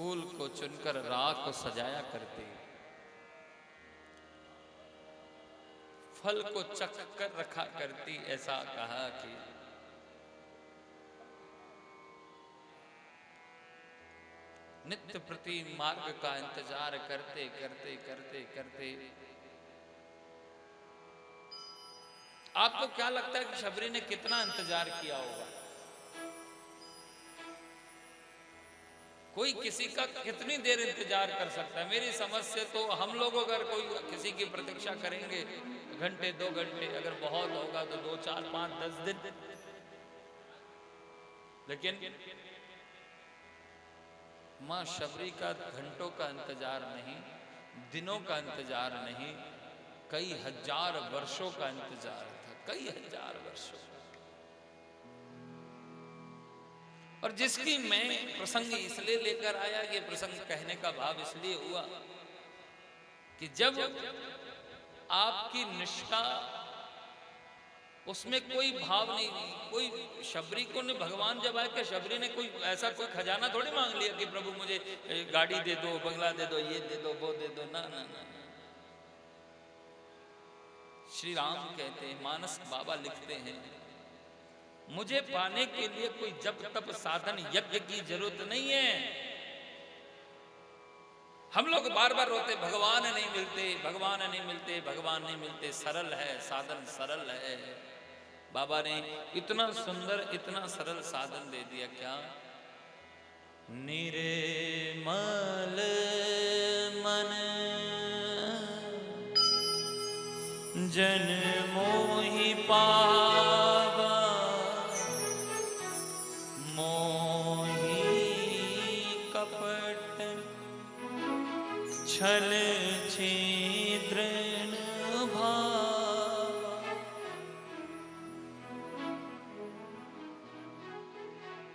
फूल को चुनकर राह को सजाया करती, फल को चख कर रखा करती। ऐसा कहा कि नित्य प्रति मार्ग का इंतजार करते करते करते करते आपको क्या लगता है कि शबरी ने कितना इंतजार किया होगा? कोई किसी का कितनी देर इंतजार कर सकता है? मेरी समझ से तो हम लोग अगर कोई किसी की प्रतीक्षा करेंगे घंटे 2 घंटे, अगर बहुत होगा तो 2 4 5 10 दिन, लेकिन मां शबरी का घंटों का इंतजार नहीं, दिनों का इंतजार नहीं, कई हजार वर्षों का इंतजार था, कई हजार वर्षों। और जिसकी मैं प्रसंग इसलिए लेकर आया, ये प्रसंग कहने का भाव इसलिए हुआ कि जब आपकी निष्ठा उसमें कोई भाव नहीं, कोई शबरी को ने भगवान जब आए कि शबरी ने कोई ऐसा कोई खजाना थोड़ी मांग लिया कि प्रभु मुझे गाड़ी दे दो, बंगला दे दो, ये दे दो, वो दे दो, ना ना ना। श्री राम कहते हैं, मानस बाबा लिखते हैं, मुझे पाने के लिए कोई जप तप साधन यज्ञ की जरूरत नहीं है। हम लोग बार बार रोते भगवान नहीं मिलते, भगवान नहीं मिलते, भगवान नहीं मिलते। सरल है साधन, सरल है। बाबा ने इतना सुंदर इतना सरल साधन दे दिया। क्या? निर्मल मन जन मोहि पावा, मोहि कपट छल छिद्र भावा।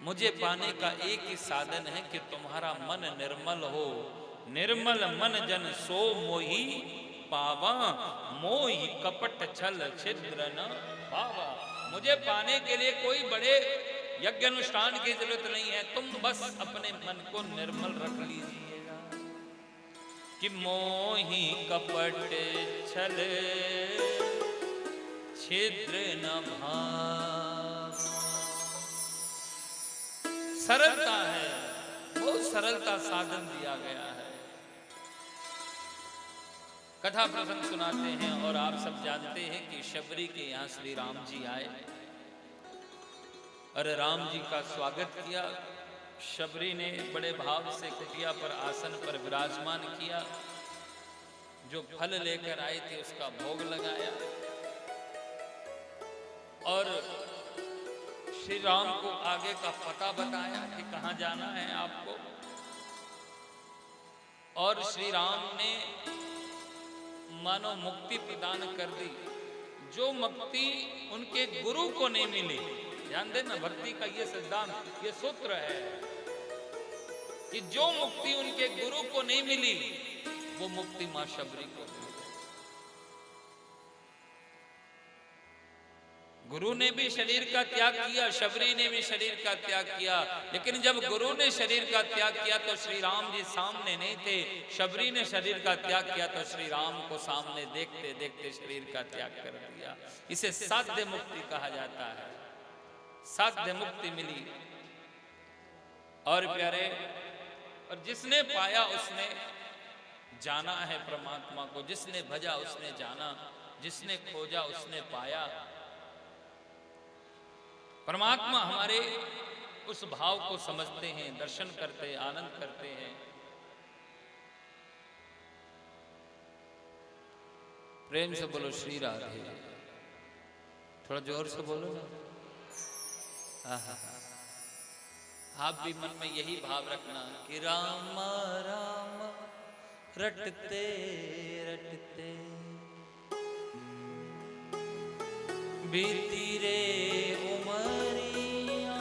मुझे पाने का एक ही साधन है कि तुम्हारा मन निर्मल हो। निर्मल मन जन सो मोहि पावा, मोहि कपट छल छिद्र न भावा। मुझे पाने के लिए कोई बड़े यज्ञ अनुष्ठान की जरूरत नहीं है, तुम बस अपने मन को निर्मल रख लीजिएगा। कि मोहि कपट छल छिद्र न भावा। सरलता है, बहुत सरलता साधन दिया गया है। कथा प्रसंग सुनाते हैं और आप सब जानते हैं कि शबरी के यहाँ श्री राम जी आए और राम जी का स्वागत किया। शबरी ने बड़े भाव से कुटिया पर आसन पर विराजमान किया, जो फल लेकर आए थे उसका भोग लगाया और श्री राम को आगे का पता बताया कि कहाँ जाना है आपको। और श्री राम ने मानो मुक्ति प्रदान कर दी, जो मुक्ति उनके गुरु को नहीं मिली। ध्यान देना, भक्ति का ये सिद्धांत, ये सूत्र है कि जो मुक्ति उनके गुरु को नहीं मिली वो मुक्ति मां शबरी को मिली। गुरु ने भी शरीर का त्याग किया, शबरी ने भी शरीर का त्याग किया, लेकिन जब गुरु ने शरीर का त्याग किया तो श्री राम जी सामने नहीं थे। शबरी ने शरीर का त्याग किया तो श्री राम को सामने देखते देखते शरीर का त्याग कर दिया। इसे साध्य मुक्ति कहा जाता है। साध्य मुक्ति मिली। और प्यारे, और जिसने पाया उसने जाना है परमात्मा को, जिसने भजा उसने जाना, जिसने खोजा उसने पाया। परमात्मा हमारे उस भाव को समझते हैं, दर्शन करते हैं, आनंद करते हैं। प्रेम से बोलो श्री राधे, थोड़ा जोर से बोलो ना। आप भी मन में यही भाव रखना कि राम राम रटते रटते बीती रे उमरिया।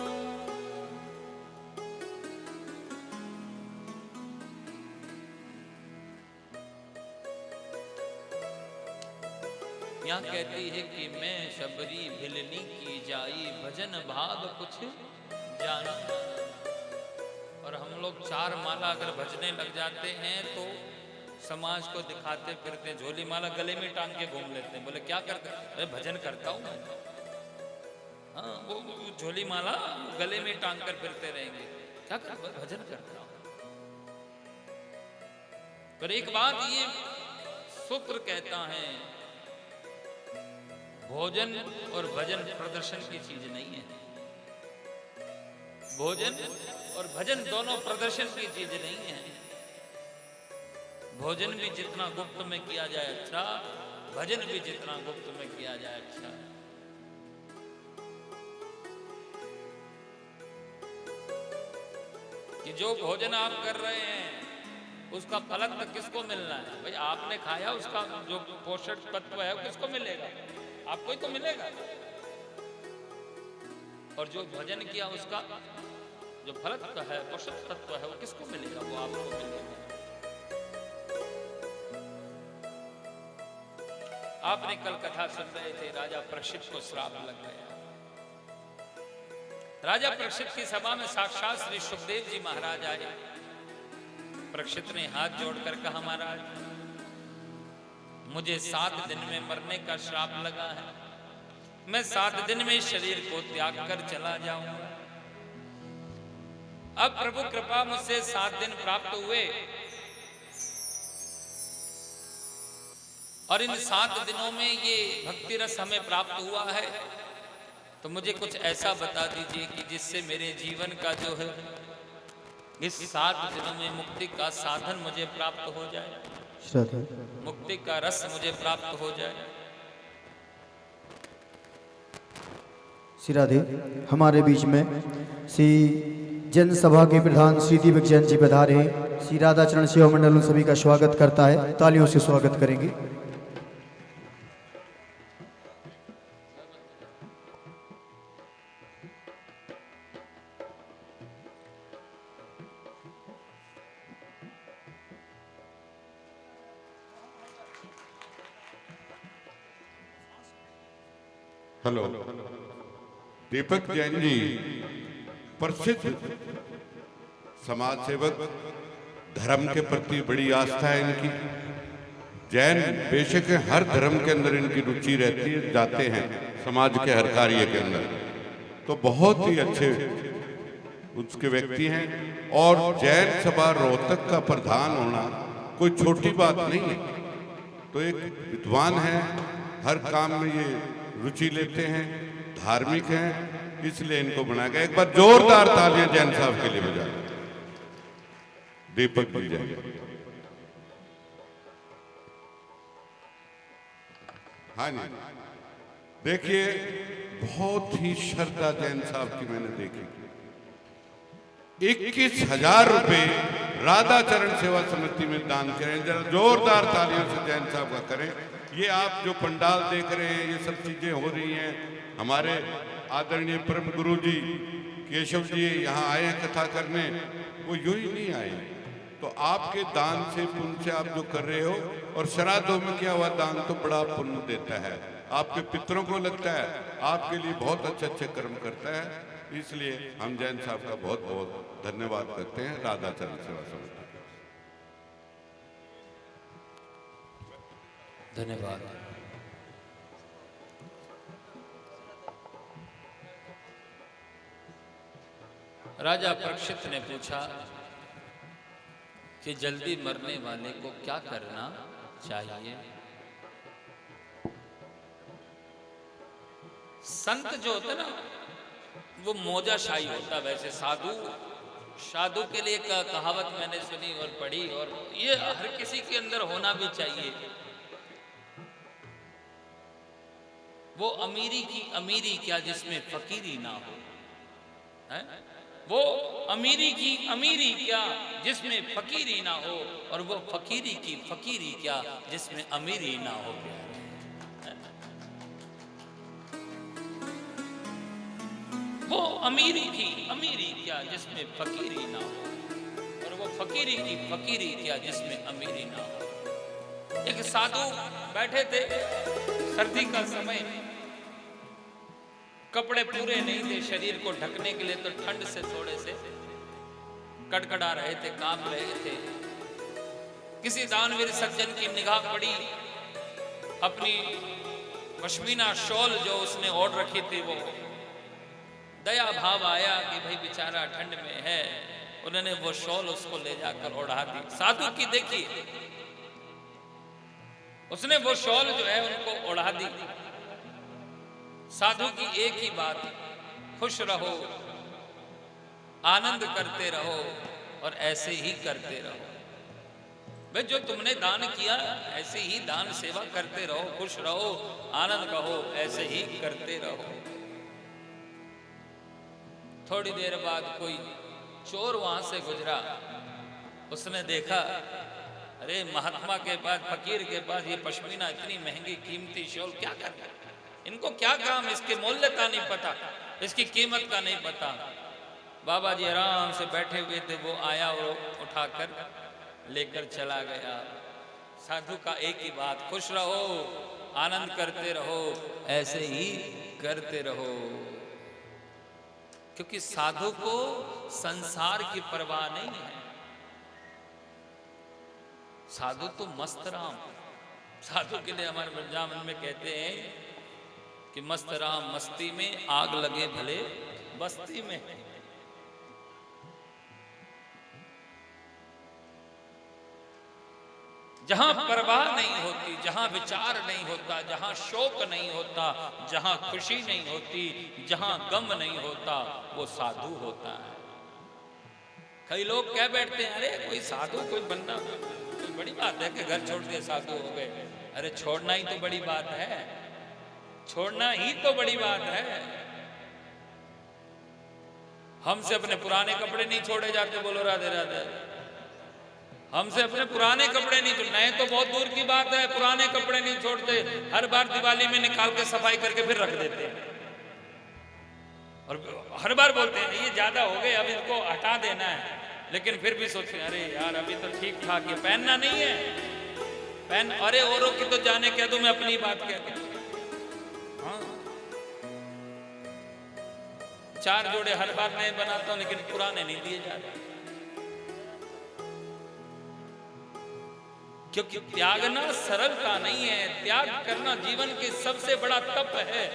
यहाँ कहती है कि मैं शबरी भिलनी की जाई, भजन भाव कुछ जाना। और हम लोग चार माला अगर भजने लग जाते हैं तो समाज को दिखाते फिरते हैं, झोली माला गले में टांग के घूम लेते हैं। बोले क्या करते? अरे भजन करता हूं मैं। हाँ, वो झोली माला गले में टांग कर फिरते रहेंगे, क्या करते? भजन करता हूं। पर एक बात ये सूत्र कहता है, भोजन और भजन प्रदर्शन की चीज नहीं है। भोजन और भजन दोनों प्रदर्शन की चीज नहीं है। भोजन भी जितना गुप्त में किया जाए अच्छा, भजन भी जितना गुप्त में किया जाए अच्छा। कि जो भोजन आप कर रहे हैं उसका फलक तो किसको मिलना है? भाई आपने खाया, उसका जो पोषक तत्व है किसको मिलेगा? आपको ही तो मिलेगा। और जो भजन किया उसका जो फलक है, पोषक तत्व है, वो किसको मिलेगा? वो आपको मिलेगा। आपने कल कथा सुन रहे थे, राजा परीक्षित को श्राप लग गया। राजा परीक्षित की सभा में साक्षात श्री सुखदेव जी महाराज आए। परीक्षित ने हाथ जोड़कर कहा, महाराज मुझे 7 दिन में मरने का श्राप लगा है, मैं 7 दिन में शरीर को त्याग कर चला जाऊंगा। अब प्रभु कृपा मुझसे 7 दिन प्राप्त हुए और इन 7 दिनों में ये भक्ति रस हमें प्राप्त हुआ है, तो मुझे कुछ ऐसा बता दीजिए कि जिससे मेरे जीवन का जो है इस 7 दिनों में मुक्ति का साधन मुझे प्राप्त हो जाए, मुक्ति का रस मुझे प्राप्त हो जाए। श्री राधे। हमारे बीच में श्री जन सभा के प्रधान श्री दीपक जैन जी पधारे हैं। श्री राधा चरण सेवा मंडल सभी का स्वागत करता है, तालियों से स्वागत करेंगे। हेलो, दीपक जैन जी प्रसिद्ध समाज सेवक, धर्म के प्रति बड़ी आस्था है इनकी। जैन बेशक हर धर्म के अंदर इनकी रुचि रहती है, जाते हैं समाज के हर कार्य के अंदर, तो बहुत ही अच्छे उसके व्यक्ति हैं। और जैन सभा रोहतक का प्रधान होना कोई छोटी बात नहीं है। तो एक विद्वान है, हर काम में ये रुचि लेते हैं, धार्मिक हैं, इसलिए इनको बनाया गया। एक बार जोरदार तालियां जैन साहब के लिए बजा। दीपक जी जैन। हाँ जी, देखिए बहुत ही श्रद्धा जैन साहब की मैंने देखी। 21,000 रुपए राधा चरण सेवा समिति में दान करें। जरा जोरदार तालियों से जैन साहब का करें। ये आप जो पंडाल देख रहे हैं, ये सब चीजें हो रही हैं। हमारे आदरणीय परम गुरु जी केशव जी यहाँ आए हैं कथा करने, वो यूं ही नहीं आए। तो आपके दान से, पुण्य से आप जो कर रहे हो, और श्राद्धों में किया हुआ दान तो बड़ा पुण्य देता है, आपके पितरों को लगता है, आपके लिए बहुत अच्छे अच्छे कर्म करता है। इसलिए हम जैन साहब का बहुत बहुत धन्यवाद करते हैं राधा चरण सेवा समिति। धन्यवाद। राजा परीक्षित ने पूछा कि जल्दी मरने वाले को क्या करना चाहिए? संत जो होता ना वो मोजाशाही होता। वैसे साधु के लिए कहावत मैंने सुनी और पढ़ी, और ये हर किसी के अंदर होना भी चाहिए। वो अमीरी की अमीरी क्या जिसमें फकीरी ना हो, है? वो अमीरी की अमीरी क्या जिसमें फकीरी ना हो, और वो फकीरी की फकीरी क्या जिसमें अमीरी ना हो। वो अमीरी की अमीरी क्या जिसमें फकीरी ना हो, और वो फकीरी की फकीरी क्या जिसमें अमीरी ना हो। एक साधु बैठे थे, सर्दी का समय, कपड़े पूरे नहीं थे शरीर को ढकने के लिए, तो ठंड से थोड़े से कड़कड़ा रहे थे, कांप रहे थे। किसी दानवीर सज्जन की निगाह पड़ी, अपनी पश्मीना शॉल जो उसने ओढ़ रखी थी, वो दया भाव आया कि भाई बेचारा ठंड में है। उन्होंने वो शॉल उसको ले जाकर ओढ़ा दी। साधु की देखिए, उसने वो शॉल जो है उनको ओढ़ा दी। साधु की एक ही बात, खुश रहो, आनंद करते रहो और ऐसे ही करते रहो। भाई जो तुमने दान किया ऐसे ही दान सेवा करते रहो, खुश रहो, आनंद कहो, ऐसे ही करते रहो। थोड़ी देर बाद कोई चोर वहां से गुजरा। उसने देखा, अरे महात्मा के पास, फकीर के पास ये पश्मीना इतनी महंगी कीमती शॉल क्या कर रहा है? इनको क्या काम, इसके मूल्य का नहीं पता, इसकी कीमत का नहीं पता। बाबा जी आराम से बैठे हुए थे, वो आया और उठाकर लेकर चला गया। साधु का एक ही बात, खुश रहो, आनंद करते रहो, ऐसे ही करते रहो। क्योंकि साधु को संसार की परवाह नहीं है। साधु तो मस्त राम। साधु के लिए हमारे वृंदावन में कहते हैं कि मस्त राम मस्ती में, आग लगे भले बस्ती में। जहां परवाह नहीं होती, जहां विचार नहीं होता, जहां शोक नहीं होता, जहां खुशी नहीं होती, जहां गम नहीं होता, वो साधु होता है। कई लोग कह बैठते हैं, अरे कोई साधु कोई बनना कोई बड़ी बात है कि घर छोड़ के साधु हो गए। अरे छोड़ना ही तो बड़ी बात है, छोड़ना ही तो बड़ी बात है। हमसे अपने पुराने कपड़े नहीं छोड़े जाते, बोलो राधे राधे। हमसे अपने पुराने कपड़े नहीं, तो नए तो बहुत दूर की बात है, पुराने कपड़े नहीं छोड़ते। हर बार दिवाली में निकाल के सफाई करके फिर रख देते हैं और हर बार बोलते हैं ये ज्यादा हो गए, अब इसको हटा देना है। लेकिन फिर भी सोचते हैं, अरे यार अभी तो ठीक ठाक है, पहनना नहीं है, पहन। अरे औरों की तो जाने कह दूं, मैं अपनी बात कह दूं। हाँ, 4 जोड़े हर बार नए बनाता हूं, लेकिन पुराने नहीं दिए जाते। क्योंकि त्यागना सरलता नहीं है, त्याग करना जीवन के सबसे बड़ा तप है।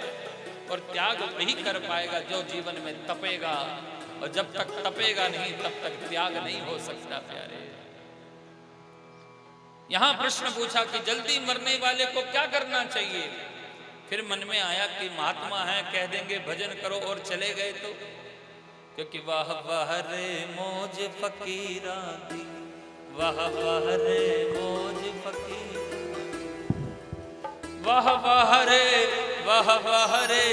और त्याग वही कर पाएगा जो जीवन में तपेगा, और जब तक तपेगा नहीं तब तक त्याग नहीं हो सकता। प्यारे, यहां प्रश्न पूछा कि जल्दी मरने वाले को क्या करना चाहिए। फिर मन में आया कि महात्मा है, कह देंगे भजन करो और चले गए तो। क्योंकि वाह वाह रे मौज फकीरा दी, वाह वाह रे मौज फकीर, वाह वाह रे, वाह वाह रे,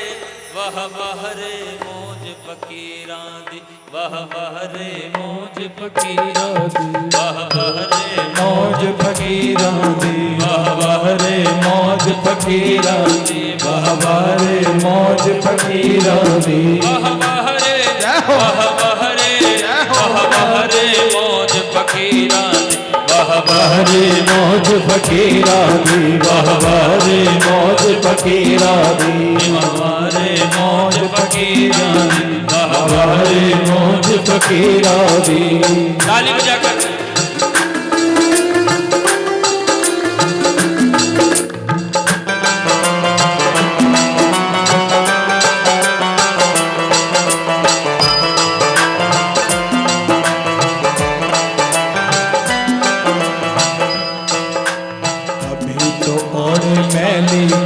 वाह वाह रे मौज फकीरा दी, वाह वाह रे मौज फकीरा दी, वाह वाह रे मौज फकीरा दी, वाह वाह रे मौज फकीरा दी, वाह वाह रे मौज फकीरा दी, वाह वाह रे, वाह वाह रे, वाह वाह रे मौज फकीरा दी, वाह वाह रे मौज फकीरा दी, वाह वाह रे मौज फकीरा दी, वाह वाह रे मौज फकीरा दी, वाह वाह रे मौज फकीरा दी। ताली बजाकर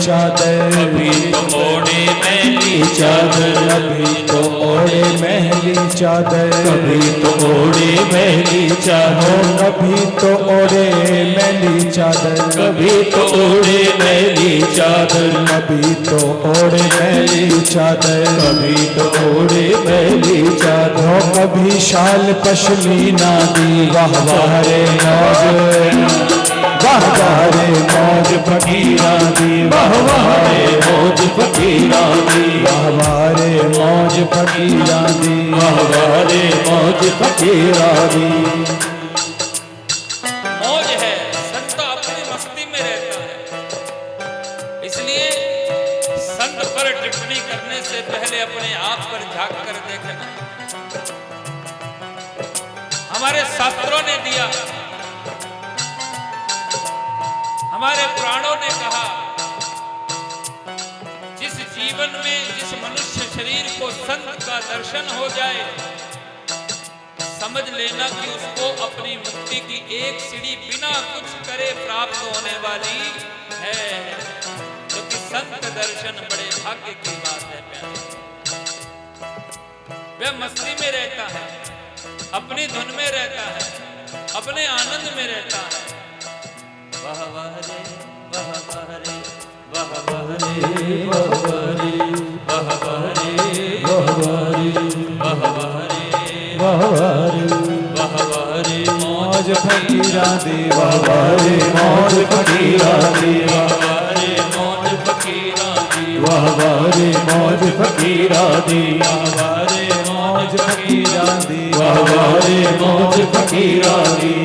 चादर, अभी तो ओढ़े महली चादर, अभी तो ओढ़े महली चादर, अभी तो ओढ़े महली चादर, अभी तो ओढ़े महली चादर, कभी तो ओढ़े महली चादर, अभी तो ओढ़े महली चादर, कभी तो ओढ़े महली चादर, कभी शाल पश्मीना दी, वाह वाह रे मौज, वाह वाह रे मौज फकीरा दी, वाह वाह रे मौज फकीरा दी, वाह वाह रे मौज फकीरा दी, वाह वाह रे मौज फकीरा दी। मौज है, संत अपनी मस्ती में रहता है। इसलिए संत पर टिप्पणी करने से पहले अपने आप पर झांक कर देखना। हमारे शास्त्रों ने दिया, हमारे पुराणों ने कहा, जिस जीवन में जिस मनुष्य शरीर को संत का दर्शन हो जाए, समझ लेना कि उसको अपनी मुक्ति की एक सीढ़ी बिना कुछ करे प्राप्त होने वाली है, क्योंकि संत दर्शन बड़े भाग्य की बात है प्यारे। वह मस्ती में रहता है, अपनी धुन में रहता है, अपने आनंद में रहता है। वह वह रे वह वह रे वह वह रे वह वह रे वह वह रे वह वह रे वह वह रे वह वह रे वह वह रे मौज फकीरा दे वह वह रे मौज फकीरा दे वह वह रे मौज फकीरा दे वह वह रे मौज फकीरा दे वह वह रे मौज फकीरा दे वह वह रे मौज फकीरा दे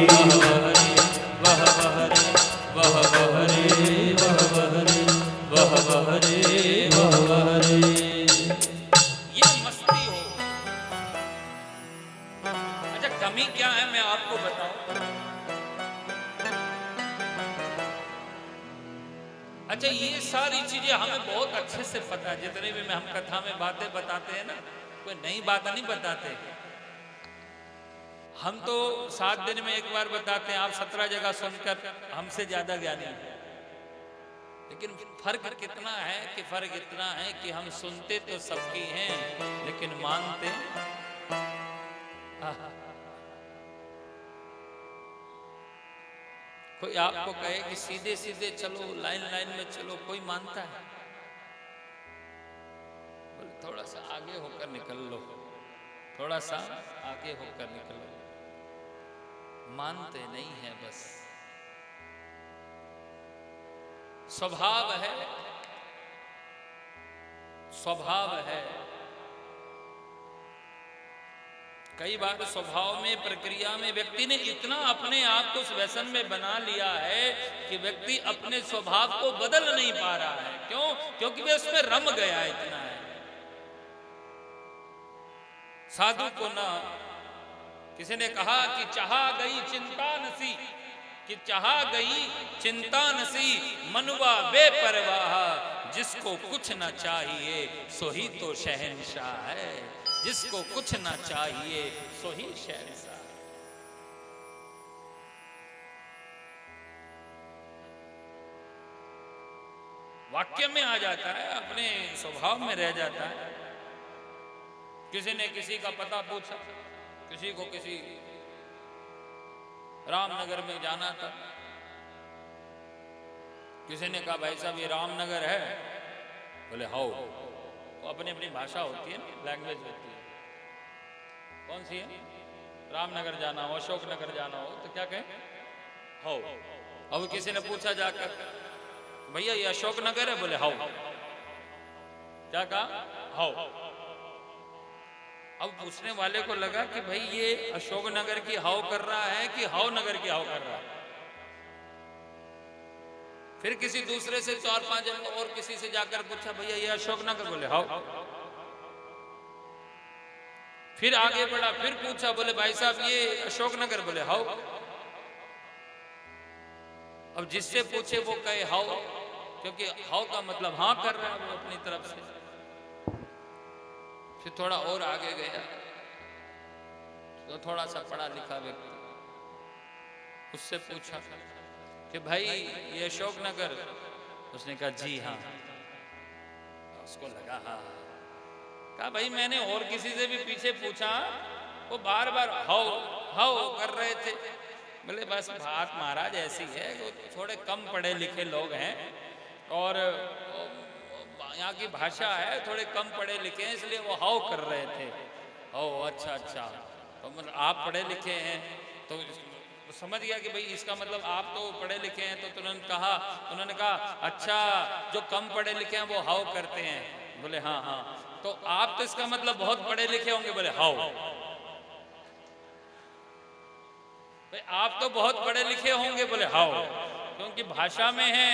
अच्छा, ये सारी चीजें हमें बहुत अच्छे से पता है। जितने भी हम कथा में बातें बताते हैं ना, कोई नई बात नहीं बताते। हम तो 7 दिन में एक बार बताते हैं, आप 17 जगह सुनकर हमसे ज्यादा ज्ञानी हैं। लेकिन फर्क कितना है कि फर्क इतना है कि हम सुनते तो सबकी हैं, लेकिन मानते कोई आपको कहे कि सीधे सीधे चलो, लाइन लाइन में चलो, कोई मानता है? बोले थोड़ा सा आगे होकर निकल लो, थोड़ा सा आगे होकर निकल लो। मानते नहीं है, बस स्वभाव है, स्वभाव है। कई बार स्वभाव में, प्रक्रिया में व्यक्ति ने इतना अपने आप को उस व्यसन में बना लिया है कि व्यक्ति अपने स्वभाव को बदल नहीं पा रहा है। क्यों? क्योंकि वह उसमें रम गया इतना है। साधु को ना किसी ने कहा कि चाहा गई चिंता नसी, कि चाहा गई चिंता नसी, मनुआ बेपरवाह, जिसको कुछ ना चाहिए सो ही तो शहंशाह है, जिसको कुछ ना चाहिए सो ही शहंशाह। वाक्य में आ जाता है, अपने स्वभाव में रह जाता है। किसी ने किसी का पता पूछा, किसी को किसी रामनगर में जाना था। किसी ने कहा भाई साहब ये रामनगर है? बोले हाउ। तो अपनी अपनी भाषा होती है ना, लैंग्वेज होती है। कौन सी है? रामनगर जाना हो, अशोक नगर जाना हो तो क्या कहें? हाउ। अब किसी ने पूछा जाकर भैया ये अशोक नगर है? बोले हाउ। क्या कहा? हाउ। अब पूछने वाले को लगा कि भाई ये अशोक नगर की हाउ कर रहा है कि हाउ नगर की हाउ कर रहा है। फिर किसी दूसरे से 4-5 जगह और किसी से जाकर पूछा भैया ये अशोक नगर? बोले हाउ। फिर आगे बढ़ा, फिर पूछा, बोले भाई साहब ये अशोक नगर? बोले हाउ। अब जिससे पूछे वो कहे हाउ, क्योंकि हाउ का मतलब हाँ कर रहा है वो अपनी तरफ से। फिर थोड़ा और आगे गया तो थोड़ा सा पढ़ा लिखा व्यक्ति, उससे पूछा कि भाई ये अशोक नगर? उसने कहा जी हाँ। उसको लगा हाँ। कहा भाई मैंने और किसी से भी पीछे पूछा, वो बार बार हाउ हाउ कर रहे थे। बोले बस बात महाराज ऐसी है, वो थोड़े कम पढ़े लिखे लोग हैं और यहाँ की भाषा है, थोड़े कम पढ़े लिखे हैं, इसलिए वो हाउ कर रहे थे। ओ अच्छा अच्छा, तो मतलब आप पढ़े लिखे हैं? तो समझ गया कि भाई इसका मतलब आप तो पढ़े लिखे हैं। तो तुरंत कहा, उन्होंने कहा अच्छा जो कम पढ़े लिखे हैं वो हाउ करते हैं? बोले हाँ हाँ। तो आप तो इसका मतलब बहुत पढ़े लिखे होंगे? बोले हाउ। भाई आप तो बहुत पढ़े लिखे होंगे? बोले हाउ। क्योंकि भाषा में है,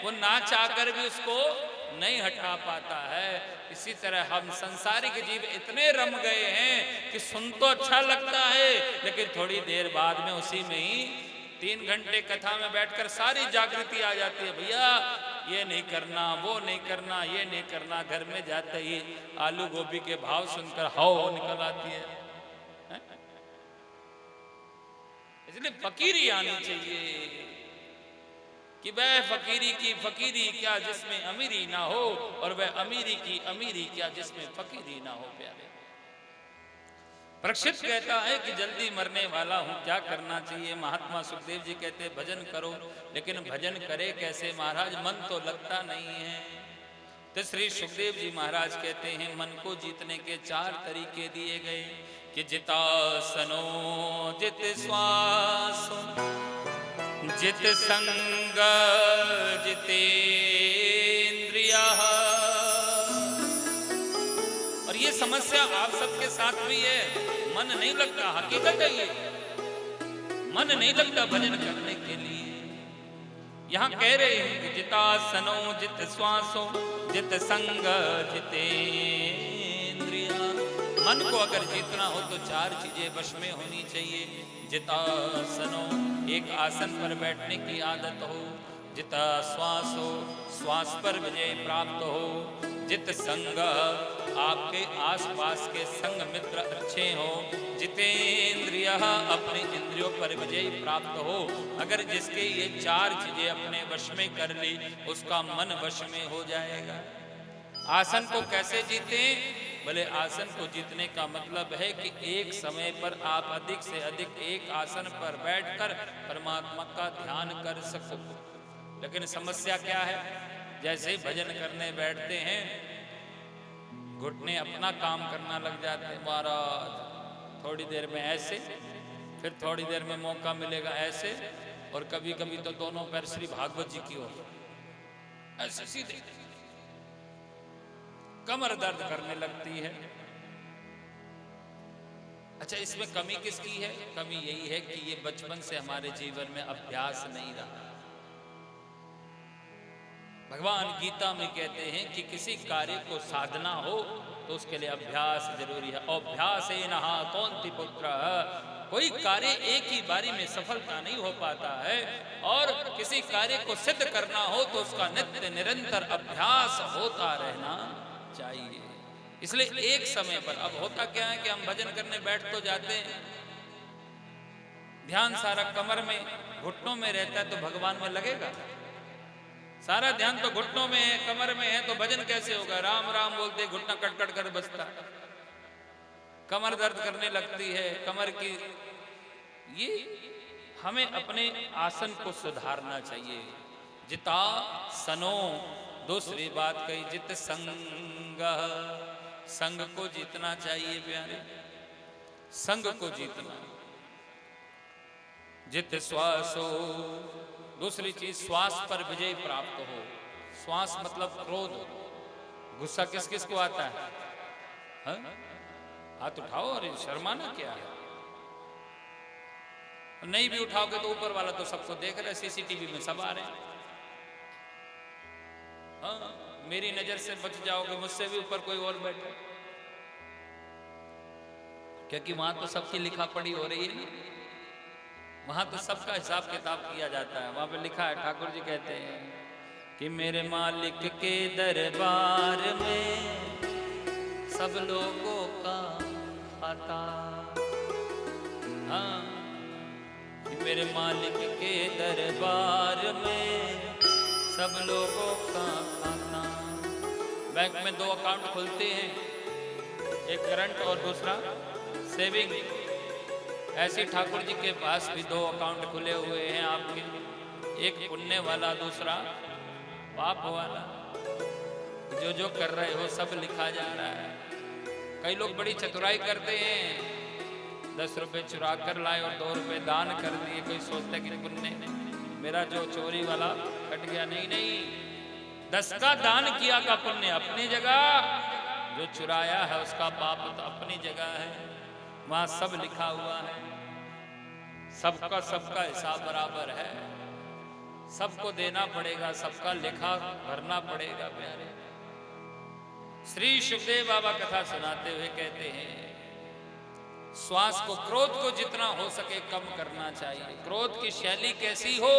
वो ना चाहकर भी उसको नहीं हटा पाता है। इसी तरह हम संसारिक जीव इतने रम गए हैं कि सुन तो अच्छा लगता है, लेकिन थोड़ी देर बाद में उसी में ही 3 घंटे कथा में बैठकर सारी जागृति आ जाती है। भैया ये नहीं करना, वो नहीं करना, ये नहीं करना। घर में जाते ही आलू गोभी के भाव सुनकर हाओ निकल आती है। इसलिए फकीरी आनी चाहिए कि वह फकीरी की फकीरी क्या जिसमें अमीरी ना हो, और वह अमीरी की अमीरी क्या जिसमें फकीरी ना हो। प्यारे परीक्षित कहता है कि जल्दी मरने वाला हूं, क्या करना चाहिए? महात्मा सुखदेव जी कहते हैं भजन करो, लेकिन भजन करे कैसे महाराज? मन तो लगता नहीं है। तो श्री सुखदेव जी महाराज कहते हैं मन को जीतने के 4 तरीके दिए गए कि जितासनो जित श्वास जित संग जितेन्द्रिया। और ये समस्या आप सबके साथ भी है, मन नहीं लगता, हकीकत है ये, मन नहीं लगता भजन करने के लिए। यहां कह रहे हैं कि जितासनो जित श्वासो जित संग जितेन्द्रिया। मन को अगर जीतना हो तो 4 चीजें वश में होनी चाहिए। जितासनो, एक आसन पर बैठने की आदत हो। जिता श्वास हो, श्वास पर विजय प्राप्त हो। जित संग, आपके आसपास के संग मित्र अच्छे हो। जितेंद्रिय, अपने इंद्रियों पर विजय प्राप्त हो। अगर जिसके ये 4 चीजें अपने वश में कर ली, उसका मन वश में हो जाएगा। आसन को कैसे जीते? बोले आसन को जीतने का मतलब है कि एक समय पर आप अधिक से अधिक एक आसन पर बैठकर परमात्मा का ध्यान कर सको। लेकिन समस्या क्या है? जैसे ही भजन करने बैठते हैं, घुटने अपना काम करना लग जाते हैं। महाराज थोड़ी देर में ऐसे, फिर थोड़ी देर में मौका मिलेगा ऐसे, और कभी कभी तो दोनों पैर श्री भागवत जी की ओर ऐसे सीधे। कमर दर्द करने लगती है। अच्छा, इसमें कमी किसकी है? कमी यही है कि ये बचपन से हमारे जीवन में अभ्यास नहीं रहा। भगवान गीता में कहते हैं कि किसी कार्य को साधना हो तो उसके लिए अभ्यास जरूरी है। अभ्यासेनः कौन्ति पुत्र, कोई कार्य एक ही बारी में सफलता नहीं हो पाता है, और किसी कार्य को सिद्ध करना हो तो उसका नित्य निरंतर अभ्यास होता रहना चाहिए। इसलिए एक समय पर, अब होता क्या है कि हम भजन करने बैठ तो जाते हैं, ध्यान सारा कमर में घुटनों में रहता है, तो भगवान में लगेगा? सारा ध्यान तो घुटनों में है, कमर में है, तो भजन कैसे होगा? राम राम बोलते घुटना कटकट कर बजता, कमर दर्द करने लगती है कमर की। ये हमें अपने आसन को सुधारना चाहिए। जिता सनो, दूसरी बात कही जित संग, संग को जीतना चाहिए प्यारे, संग को जीतना। जित श्वासो, दूसरी चीज श्वास पर विजय प्राप्त हो। श्वास मतलब क्रोध, गुस्सा किस किस को आता है? हा? हाथ उठाओ, और शर्माना क्या है? नहीं भी उठाओगे तो ऊपर वाला तो सबको देख रहे, सीसीटीवी में सब आ रहे हैं। हाँ, मेरी नजर से बच जाओगे, मुझसे भी ऊपर कोई और बैठे, क्योंकि वहां तो सबकी लिखा पढ़ी हो रही है ना, वहां तो सबका हिसाब किताब किया जाता है। वहां पे लिखा है, ठाकुर जी कहते हैं कि मेरे मालिक के दरबार में सब लोगों का खाता। हाँ, कि मेरे मालिक के दरबार में सब लोगों का खाता। बैंक में 2 अकाउंट खुलते हैं, एक करंट और दूसरा सेविंग। ऐसे ठाकुर जी के पास भी 2 अकाउंट खुले हुए हैं आपके, एक पुण्य वाला, दूसरा पाप वाला। जो जो कर रहे हो सब लिखा जा रहा है। कई लोग बड़ी चतुराई करते हैं, 10 रुपए चुरा कर लाए और 2 रुपए दान कर दिए। कोई सोचता है कि पुण्य, मेरा जो चोरी वाला कट गया। नहीं नहीं, 10 का दान किया का पुण्य अपनी जगह, जो चुराया है उसका पाप तो अपनी जगह है। वहां सब लिखा हुआ है, सबका सबका हिसाब बराबर है, सबको देना पड़ेगा, सबका लेखा भरना पड़ेगा प्यारे। श्री सुखदेव बाबा कथा सुनाते हुए कहते हैं श्वास को, क्रोध को जितना हो सके कम करना चाहिए। क्रोध की शैली कैसी हो?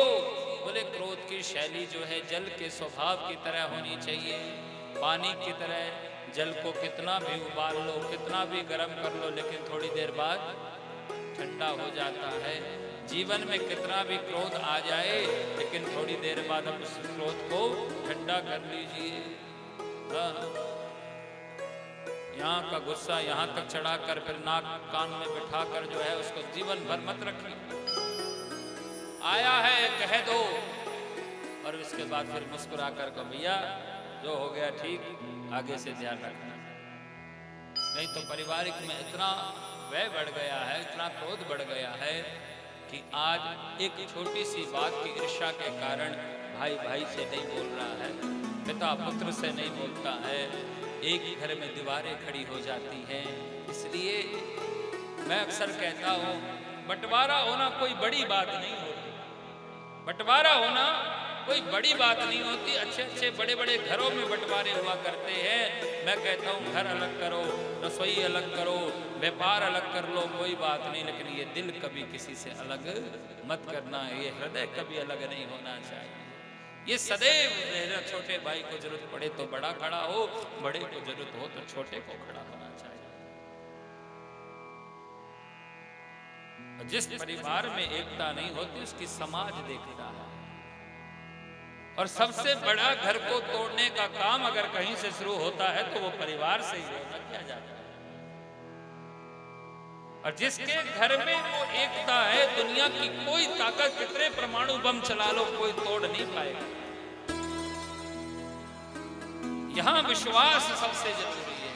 बोले क्रोध की शैली जो है जल के स्वभाव की तरह होनी चाहिए, पानी की तरह। जल को कितना भी उबाल लो, कितना भी गर्म कर लो, लेकिन थोड़ी देर बाद ठंडा हो जाता है। जीवन में कितना भी क्रोध आ जाए, लेकिन थोड़ी देर बाद आप उस क्रोध को ठंडा कर लीजिए। यहाँ का गुस्सा यहाँ तक चढ़ाकर फिर नाक कान में बिठाकर जो है उसको जीवन भर मत रखिए। आया है कह दो, और इसके बाद फिर मुस्कुरा कर को भैया जो हो गया ठीक, आगे से ध्यान रखना। नहीं तो पारिवारिक में इतना व्यय बढ़ गया है, इतना क्रोध बढ़ गया है कि आज एक छोटी सी बात की ईर्ष्या के कारण भाई भाई से नहीं बोल रहा है, पिता पुत्र से नहीं बोलता है, एक घर में दीवारें खड़ी हो जाती हैं। इसलिए मैं अक्सर कहता हूँ बंटवारा होना कोई बड़ी बात नहीं होती, बंटवारा होना कोई बड़ी बात नहीं होती। अच्छे अच्छे बड़े बड़े घरों में बंटवारे हुआ करते हैं। मैं कहता हूँ घर अलग करो, रसोई अलग करो, व्यापार अलग कर लो, कोई बात नहीं, लेकिन ये दिल कभी किसी से अलग मत करना, ये हृदय कभी अलग नहीं होना चाहिए। ये सदैव रहना, छोटे भाई को जरूरत पड़े तो बड़ा खड़ा हो, बड़े को जरूरत हो तो छोटे को खड़ा होना चाहिए। जिस परिवार में एकता नहीं होती उसकी समाज देखता है। और सबसे बड़ा घर को तोड़ने का काम अगर कहीं से शुरू होता है तो वो परिवार से ही होना किया जाता है। और जिसके घर में वो एकता है, दुनिया की कोई ताकत कितने परमाणु बम चला लो कोई तोड़ नहीं पाएगा। यहां विश्वास सबसे जरूरी है।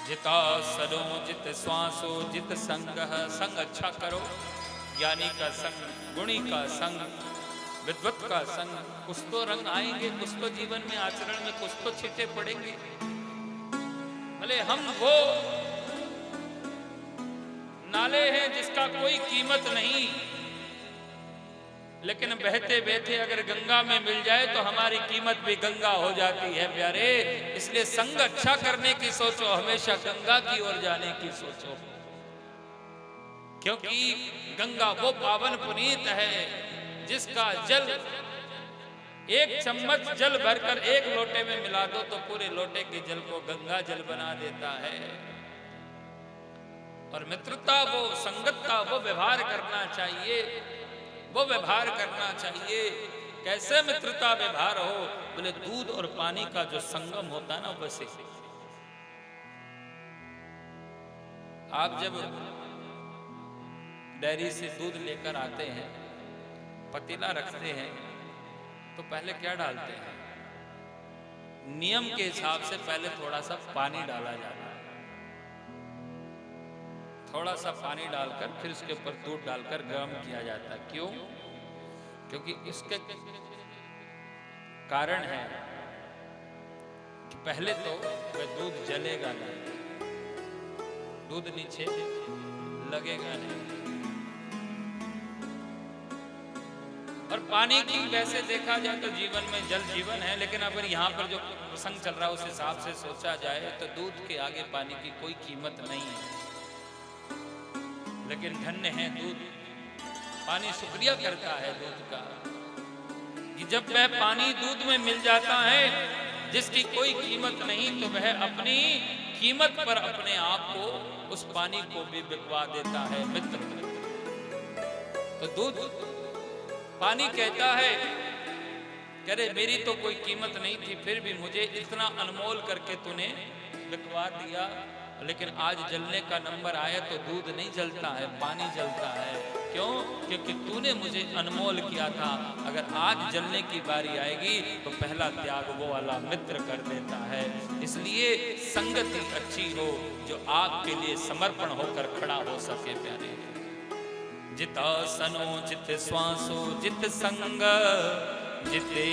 जिता सनो जित श्वासो जित संग, संग अच्छा करो, ज्ञानी का संग, गुणी का संग, विद्वत का संग। कुछ तो रंग आएंगे, कुछ तो जीवन में आचरण में कुछ तो छींटे पड़ेंगे। भले हम वो नाले हैं जिसका कोई कीमत नहीं, लेकिन बहते बहते अगर गंगा में मिल जाए तो हमारी कीमत भी गंगा हो जाती है प्यारे। इसलिए संग अच्छा करने की सोचो, हमेशा गंगा की ओर जाने की सोचो, क्योंकि गंगा वो पावन पुनीत है जिसका जल एक चम्मच जल भरकर एक लोटे में मिला दो तो पूरे लोटे के जल को गंगा जल बना देता है। और मित्रता वो, संगतता वो व्यवहार करना चाहिए, वो व्यवहार करना चाहिए। कैसे मित्रता व्यवहार हो? बोले दूध और पानी का जो संगम होता है ना, वैसे आप जब डेयरी से दूध लेकर आते हैं, पतीला रखते हैं तो पहले क्या डालते हैं? नियम के हिसाब से पहले थोड़ा सा पानी डाला जाता है, थोड़ा सा पानी डालकर फिर उसके ऊपर दूध डालकर गर्म किया जाता है। क्यों? क्योंकि इसके कारण है कि पहले तो वह दूध जलेगा नहीं, दूध नीचे लगेगा नहीं। और पानी की वैसे देखा जाए तो जीवन में जल जीवन है, लेकिन अगर यहाँ पर जो प्रसंग चल रहा है उस हिसाब से सोचा जाए तो दूध के आगे पानी की कोई कीमत नहीं है। लेकिन धन्य है दूध, पानी शुक्रिया करता है दूध का कि जब वह पानी दूध में मिल जाता है जिसकी कोई कीमत नहीं, तो वह अपनी कीमत पर अपने आप को, उस पानी को भी बिकवा देता है मित्र। तो दूध, पानी कहता है कह रहे मेरी तो कोई कीमत नहीं थी, फिर भी मुझे इतना अनमोल करके तूने बिकवा दिया, लेकिन आज जलने का नंबर आया तो दूध नहीं जलता है, पानी जलता है। क्यों? क्योंकि तूने मुझे अनमोल किया था। अगर आज जलने की बारी आएगी तो पहला त्याग वो वाला मित्र कर देता है। इसलिए संगति अच्छी हो जो आपके लिए समर्पण होकर खड़ा हो सके प्यारे। जिता सनो जित श्वासो जित संग जिते